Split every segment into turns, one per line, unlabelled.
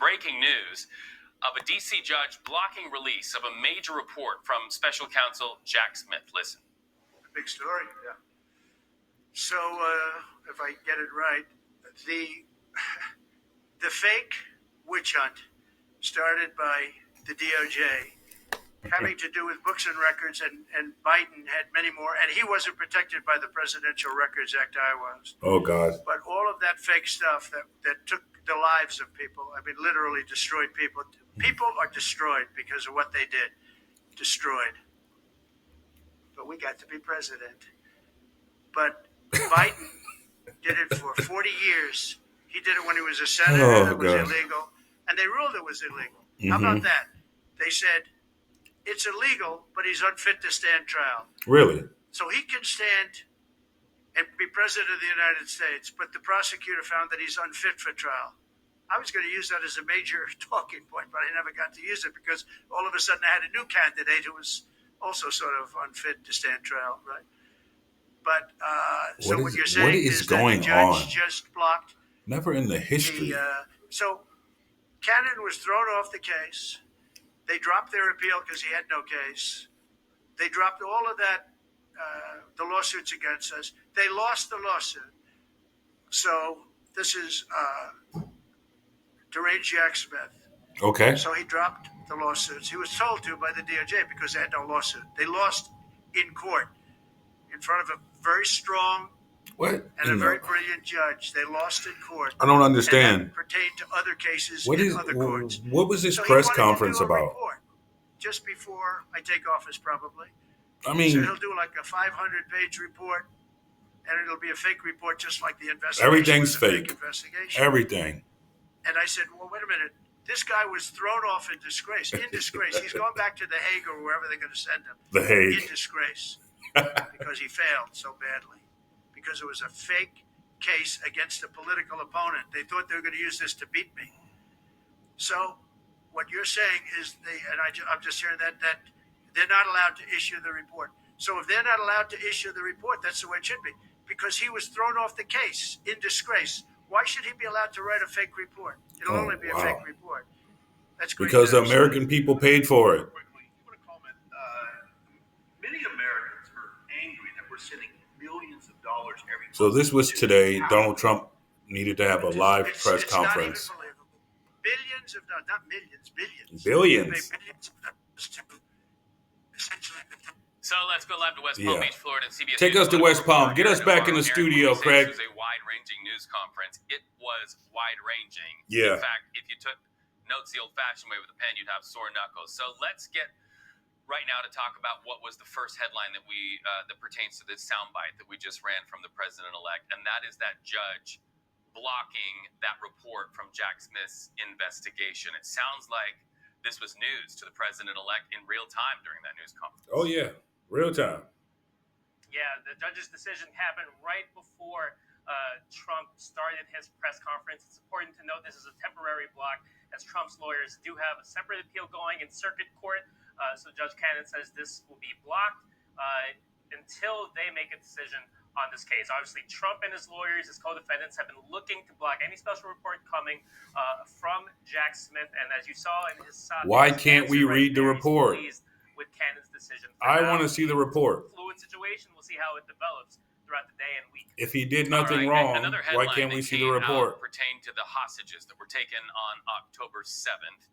breaking news of a D.C. judge blocking release of a major report from special counsel Jack Smith. Listen.
Big story, yeah. So, if I get it right, the fake witch hunt started by the DOJ having to do with books and records, and Biden had many more, and he wasn't protected by the Presidential Records Act. I was.
Oh, God.
But all of that fake stuff that took the lives of people, I mean, literally destroyed people. People are destroyed because of what they did. Destroyed. But we got to be president. But Biden did it for 40 years. He did it when he was a senator. That was illegal. And they ruled it was illegal. How about that? They said, it's illegal, but he's unfit to stand trial.
Really?
So he can stand and be president of the United States, but the prosecutor found that he's unfit for trial. I was going to use that as a major talking point, but I never got to use it because all of a sudden I had a new candidate who was also sort of unfit to stand trial, right? But so what you're saying is that the judge just blocked.
Never in the history.
So Cannon was thrown off the case. They dropped their appeal because he had no case. They dropped all of that, the lawsuits against us. They lost the lawsuit. So this is deranged Jack Smith.
Okay.
So he dropped the lawsuits. He was told to by the DOJ because they had no lawsuit. They lost in court in front of a very strong and a very brilliant judge. They lost in court.
I don't understand.
And that pertained to other cases in other courts.
What was this press conference about?
Report just before I take office, probably.
I mean,
so he'll do like a 500-page report, and it'll be a fake report, just like the investigation.
Everything's
fake. Investigation.
Everything.
And I said, well, wait a minute. This guy was thrown off in disgrace. In disgrace. He's going back to The Hague or wherever they're going to send him.
The Hague.
In disgrace. Because he failed so badly. Because it was a fake case against a political opponent. They thought they were going to use this to beat me. So what you're saying is, I'm just hearing that they're not allowed to issue the report. So if they're not allowed to issue the report, that's the way it should be. Because he was thrown off the case in disgrace. Why should he be allowed to write a fake report? It'll only be a fake report. That's great.
Because the American people paid for it.
Quickly, you want to comment? Many Americans are angry that we're sending millions of dollars every month.
So this was today. Donald Trump needed to have a live press conference.
Not even believable. Billions of dollars, not millions, billions.
Billions.
So let's go live to West Palm Beach, Florida. And CBS
Take us to West Palm. Get us back in the studio, Craig.
It was a wide-ranging news conference. It was wide-ranging.
Yeah.
In fact, if you took notes the old-fashioned way with a pen, you'd have sore knuckles. So let's get right now to talk about what was the first headline that that pertains to this soundbite that we just ran from the president-elect, and that is that judge blocking that report from Jack Smith's investigation. It sounds like this was news to the president-elect in real time during that news conference.
Oh, yeah. Real time.
Yeah, the judge's decision happened right before Trump started his press conference. It's important to note this is a temporary block, as Trump's lawyers do have a separate appeal going in circuit court. So Judge Cannon says this will be blocked until they make a decision on this case. Obviously, Trump and his lawyers, his co-defendants, have been looking to block any special report coming from Jack Smith. And as you saw in his
why can't we read the report?
With Cannon's decision.
I want to see the report.
Fluid situation. We'll see how it develops throughout the day and week.
If he did nothing wrong, why can't we see the report?
Pertain to the hostages that were taken on October 7th.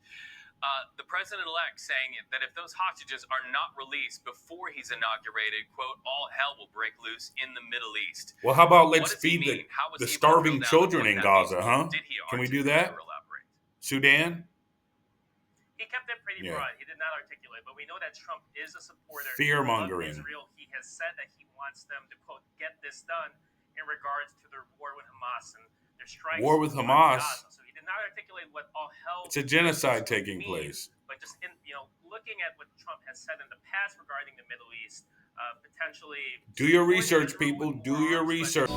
The president-elect saying that if those hostages are not released before he's inaugurated, quote, all hell will break loose in the Middle East.
Well, how about let's feed the starving children in Gaza, huh? Can we do that? Sudan?
He kept it pretty broad. He did not articulate, but we know that Trump is a supporter
fear-mongering
of Israel. He has said that he wants them to, quote, get this done in regards to their war with Hamas and their strikes.
War with Hamas?
So he did not articulate what all hell.
It's a genocide taking place.
But just looking at what Trump has said in the past regarding the Middle East, potentially.
Do your research, people. Do your research.